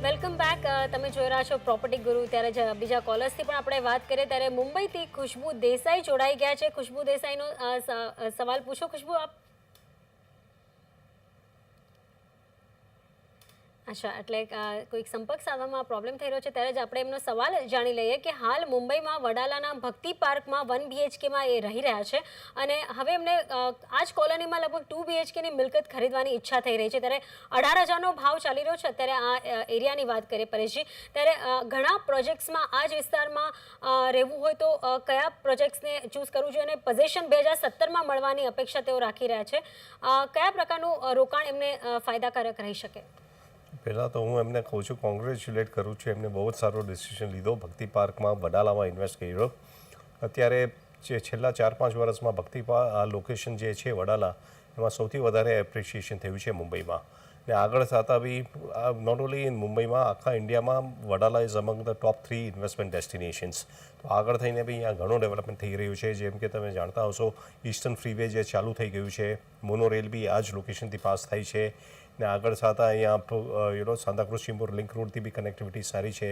Welcome back. તમે જોઈ રહ્યા છો પ્રોપર્ટી ગુરુ. ત્યારે બીજા કોલર્સથી પણ આપણે વાત કરીએ ત્યારે મુંબઈથી ખુશ્બુ દેસાઈ જોડાઈ ગયા છે. ખુશ્બુ દેસાઈનો સવાલ પૂછો. ખુશ્બુ, આપ. અચ્છા, એટલે કોઈક સંપર્ક સાધવામાં પ્રોબ્લેમ થઈ રહ્યો છે. ત્યારે જ આપણે એમનો સવાલ જાણી લઈએ કે હાલ મુંબઈમાં વડાલાના ભક્તિ પાર્કમાં 1 BHKમાં એ રહી રહ્યા છે અને હવે એમને આ જ કોલોનીમાં લગભગ 2 BHKની મિલકત ખરીદવાની ઈચ્છા થઈ રહી છે. ત્યારે 18,000નો ભાવ ચાલી રહ્યો છે અત્યારે આ એરિયાની વાત કરીએ પરેશજી. ત્યારે ઘણા પ્રોજેક્ટ્સમાં આ જ વિસ્તારમાં રહેવું હોય તો કયા પ્રોજેક્ટ્સને ચૂઝ કરવું જોઈએ અને પોઝિશન 2017માં મળવાની અપેક્ષા તેઓ રાખી રહ્યા છે. કયા પ્રકારનું રોકાણ એમને ફાયદાકારક રહી શકે? પહેલાં તો હું એમને કહું છું, કોંગ્રેચ્યુલેટ કરું છું. એમને બહુ જ સારો ડિસિઝન લીધો. ભક્તિ પાર્કમાં વડાલામાં ઇન્વેસ્ટ કર્યો. અત્યારે જે છેલ્લા 4-5 વર્ષમાં ભક્તિ આ લોકેશન જે છે વડાલા, એમાં સૌથી વધારે એપ્રિશિએશન થયું છે મુંબઈમાં. ને આગળ થતાં બી નોટ ઓનલી ઇન મુંબઈમાં, આખા ઇન્ડિયામાં Wadala is અમંગ the top 3 investment destinations. તો આગળ થઈને બી અહીંયા ઘણું ડેવલપમેન્ટ થઈ રહ્યું છે. જેમ કે તમે જાણતા હશો, ઈસ્ટર્ન ફ્રીવે જે ચાલુ થઈ ગયું છે, મોનોરેલ બી આ જ લોકેશનથી પાસ થાય છે. ને આગળ થતાં અહીંયા સાંતાક્રુઝ ચેમ્બુર લિંક રોડથી બી કનેક્ટિવિટી સારી છે.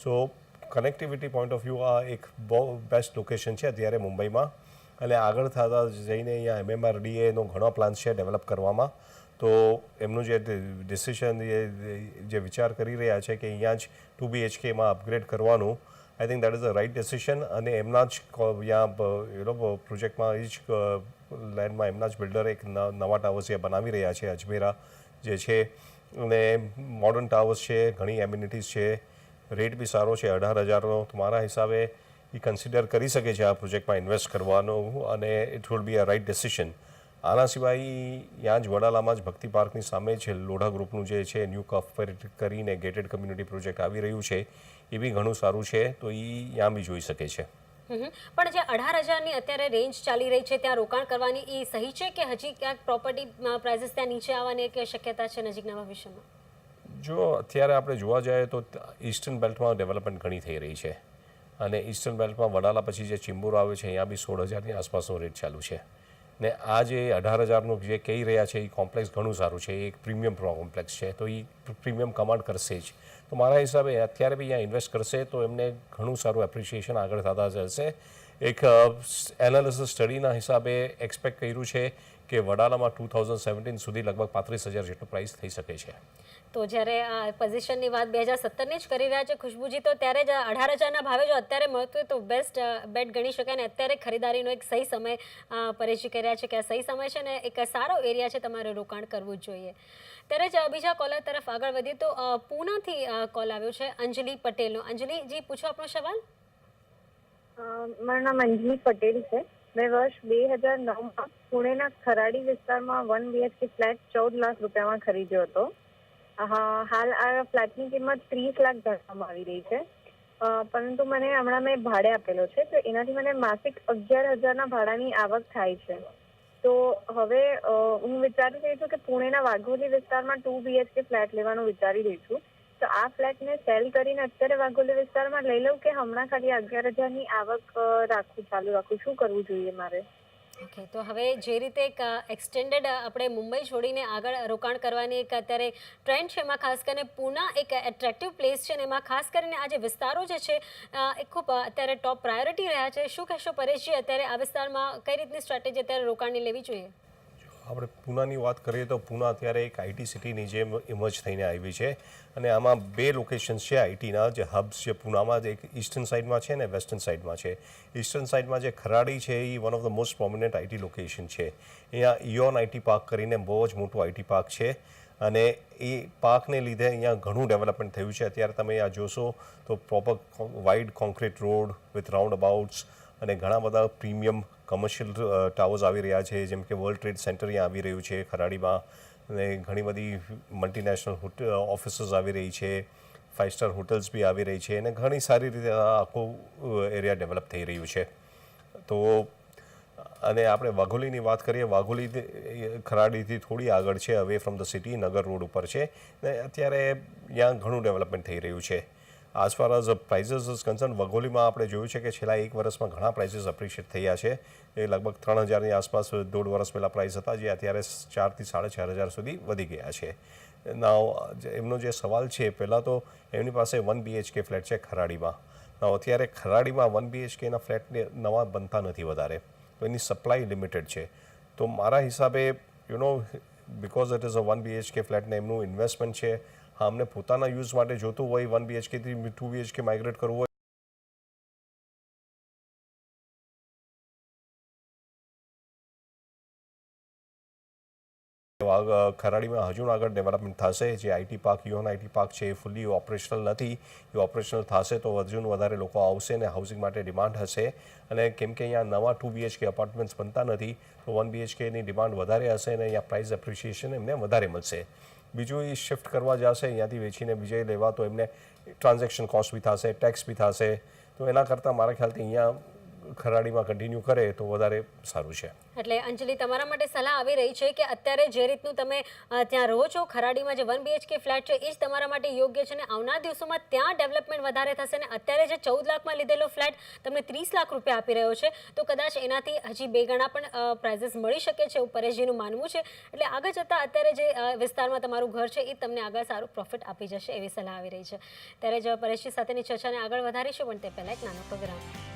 સો કનેક્ટિવિટી પોઈન્ટ ઓફ વ્યૂ આ એક બહુ બેસ્ટ લોકેશન છે અત્યારે મુંબઈમાં. અને આગળ થતાં જઈને અહીંયા MMRDAનો ઘણો પ્લાન છે ડેવલપ કરવામાં. તો એમનું જે ડિસિઝન જે વિચાર કરી રહ્યા છે કે અહીંયા જ 2 BHKમાં અપગ્રેડ કરવાનું, I think that is the right decision. અને એમના જ અહીંયા પ્રોજેક્ટમાં એ જ લેન્ડમાં એમના જ બિલ્ડર એક નવા ટાવર્સ બનાવી રહ્યા છે, અજમેરા જે છે. અને મોડર્ન ટાવર્સ છે, ઘણી એમ્યુનિટીઝ છે, રેટ બી સારો છે 18,000નો. તો મારા હિસાબે એ કન્સિડર કરી શકે છે આ પ્રોજેક્ટમાં ઇન્વેસ્ટ કરવાનો અને it will be a right decision. આના સિવાય ત્યાં જ વડાલામાં જ ભક્તિ પાર્કની સામે છે લોઢા ગ્રુપનું જે છે ન્યૂ કફ કરીને ગેટેડ કમ્યુનિટી પ્રોજેક્ટ આવી રહ્યું છે, એ બી ઘણું સારું છે. તો એ ત્યાં બી જોઈ શકે છે. પણ જે 18,000ની અત્યારે રેન્જ ચાલી રહી છે ત્યાં રોકાણ કરવાની એ સહી છે કે હજી ક્યાંક પ્રોપર્ટી પ્રાઇસીસ ત્યાં નીચે આવવાની એક શક્યતા છે નજીકના ભવિષ્યમાં? જો અત્યારે આપણે જોવા જઈએ તો ઈસ્ટર્ન બેલ્ટમાં ડેવલપમેન્ટ ઘણી થઈ રહી છે. અને ઈસ્ટર્ન બેલ્ટમાં વડાલા પછી જે ચેમ્બુર આવે છે અહીંયા બી 16,000ની આસપાસનો રેટ ચાલુ છે. ને આ જે 18,000નું જે કહી રહ્યા છે એ કોમ્પ્લેક્સ ઘણું સારું છે. એ એક પ્રીમિયમ કોમ્પ્લેક્સ છે, તો એ પ્રીમિયમ કમાન્ડ કરશે જ. તો મારા હિસાબે અત્યારે બી અહીંયા ઇન્વેસ્ટ કરશે તો એમને ઘણું સારું એપ્રિશિએશન આગળ થતા જશે. એક એનાલિસિસ સ્ટડીના હિસાબે એક્સપેક્ટ કર્યું છે કે વડાલામાં 2017 સુધી લગભગ 35,000 જેટલો પ્રાઇસ થઈ શકે છે. તો જ્યારે આ પોઝિશનની વાત 2017ની જ કરી રહ્યા છે ખુશ્બુજી, તો ત્યારે જ 18,000ના ભાવે જો અત્યારે મળતું હોય તો બેસ્ટ બેટ ગણી શકાય. ને અત્યારે ખરીદારીનો એક સહી સમય પરેશજી કહી રહ્યા છે કે આ સહી સમય છે ને એક સારો એરિયા છે, તમારે રોકાણ કરવું જ જોઈએ. ત્યારે જ બીજા કોલર તરફ આગળ વધીએ તો પૂનાથી કોલ આવ્યો છે અંજલિ પટેલનો. અંજલિજી, પૂછો આપણો સવાલ. મારું નામ અંજલિ પટેલ છે. મેં વર્ષ 2009માં પુણેના ખરાડી વિસ્તારમાં 1 BHK ફ્લેટ 14 લાખ રૂપિયામાં ખરીદ્યો હતો. હાલ આ ફ્લેટની કિંમત 30 લાખ ધરવામાં આવી રહી છે. પરંતુ મને હમણાં મેં ભાડે આપેલો છે, તો એનાથી મને માસિક 11,000ના ભાડાની આવક થાય છે. તો હવે હું વિચારી રહી છું કે પુણેના વાઘોલી વિસ્તારમાં 2 BHK ફ્લેટ લેવાનું વિચારી રહી છું. તો આ ફ્લેટને સેલ કરીને અત્યારે વાઘોલી વિસ્તારમાં લઈ લઉં કે હમણાં ખાલી 11,000ની આવક ચાલુ રાખું? શું કરવું જોઈએ મારે? ઓકે, તો હવે જે રીતે એક એક્સટેન્ડેડ આપણે મુંબઈ છોડીને આગળ રોકાણ કરવાની એક અત્યારે ટ્રેન્ડ છે, એમાં ખાસ કરીને પૂના એક એટ્રેક્ટિવ પ્લેસ છે ને એમાં ખાસ કરીને આ જે વિસ્તારો જે છે એ ખૂબ અત્યારે ટોપ પ્રાયોરિટી રહ્યા છે. શું કહેશો પરેશજી, અત્યારે આ વિસ્તારમાં કઈ રીતની સ્ટ્રેટેજી અત્યારે રોકાણની લેવી જોઈએ? આપણે પૂનાની વાત કરીએ તો પૂના અત્યારે એક આઈટી સિટીની જેમ ઇમર્જ થઈને આવી છે. અને આમાં 2 લોકેશન્સ છે આઈટીના જે હબ્સ છે પૂનામાં. એક ઈસ્ટર્ન સાઇડમાં છે ને વેસ્ટર્ન સાઇડમાં છે. ઈસ્ટર્ન સાઇડમાં જે ખરાડી છે એ one of the most prominent IT location છે. અહીંયા ઇયોન આઈટી પાર્ક કરીને બહુ જ મોટું આઈટી પાર્ક છે. અને એ પાર્કને લીધે અહીંયા ઘણું ડેવલપમેન્ટ થયું છે. અત્યારે તમે આ જોશો તો proper wide concrete road with roundabouts અબાઉટ્સ અને ઘણા બધા પ્રીમિયમ કમર્શિયલ ટાવર્સ આવી રહ્યા છે. જેમ કે વર્લ્ડ ટ્રેડ સેન્ટર અહીંયા આવી રહ્યું છે ખરાડીમાં. અને ઘણી બધી મલ્ટીનેશનલ ઓફિસીસ આવી રહી છે, 5 સ્ટાર હોટલ્સ બી આવી રહી છે. અને ઘણી સારી રીતે આખું એરિયા ડેવલપ થઈ રહ્યું છે. તો અને આપણે વાઘોલીની વાત કરીએ, વાઘોલી ખરાડીથી થોડી આગળ છે, away from the city, Nagar road ઉપર છે. ને અત્યારે ત્યાં ઘણું ડેવલપમેન્ટ થઈ રહ્યું છે. As far as prices is concern, વઘોલીમાં આપણે જોયું છે કે છેલ્લા 1 વર્ષમાં ઘણા પ્રાઇઝીસ એપ્રિશિએટ થયા છે. એ લગભગ 3,000ની આસપાસ 1.5 વર્ષ પહેલાં પ્રાઇસ હતા, જે અત્યારે 4,000 થી 4,500 સુધી વધી ગયા છે. એમનો જે સવાલ છે, પહેલાં તો એમની પાસે 1 BHK ફ્લેટ છે ખરાડીમાં. અત્યારે ખરાડીમાં 1 BHKના ફ્લેટ નવા બનતા નથી વધારે, તો એની સપ્લાય લિમિટેડ છે. તો મારા હિસાબે because it is a 1 BHK ફ્લેટને એમનું ઇન્વેસ્ટમેન્ટ છે. હા, અમને પોતાના યુઝ માટે જોતું હોય 1 BHKથી 2 BHK માઇગ્રેટ કરવું હોય ખરાડીમાં હજુ આગળ ડેવલપમેન્ટ થશે. જે IT park, UN IT park છે, એ ફૂલી ઓપરેશનલ નથી. એ ઓપરેશનલ થશે તો હજુ વધારે લોકો આવશે અને હાઉસિંગ માટે ડિમાન્ડ હશે. અને કેમ કે અહીંયા નવા 2 BHK અપાર્ટમેન્ટ્સ બનતા નથી, તો 1 BHKની ડિમાન્ડ વધારે હશે અને અહીંયા પ્રાઇસ એપ્રિશિએશન એમને વધારે મળશે. બીજું એ શિફ્ટ કરવા જશે અહીંયાથી વેચીને બીજે લેવા, તો એમને ટ્રાન્ઝેક્શન કોસ્ટ બી થશે, ટેક્સ બી થશે. તો એના કરતાં મારા ખ્યાલથી અહીંયા ખરાડીમાં કન્ટિન્યુ કરે તો વધારે સારું છે. એટલે અંજલિ, તમારા માટે સલાહ આવી રહી છે કે અત્યારે જે રીતનું તમે ત્યાં રહો છો ખરાડીમાં, જે 1 BHK ફ્લેટ છે એ જ તમારા માટે યોગ્ય છે, અને આવનાર દિવસોમાં ત્યાં ડેવલપમેન્ટ વધારે થશે. અને અત્યારે જે 14 લાખમાં લીધેલો ફ્લેટ તમને 30 લાખ રૂપિયા આપી રહ્યો છે, તો કદાચ એનાથી હજી 2 ગણા પણ પ્રાઇઝીસ મળી શકે છે એવું પરેશજીનું માનવું છે. એટલે આગળ જતાં અત્યારે જે વિસ્તારમાં તમારું ઘર છે એ તમને આગળ સારું પ્રોફિટ આપી જશે એવી સલાહ આવી રહી છે. ત્યારે જ પરેશજી સાથેની ચર્ચાને આગળ વધારીશું, પણ તે પહેલાં એક નાનો પ્રોગ્રામ.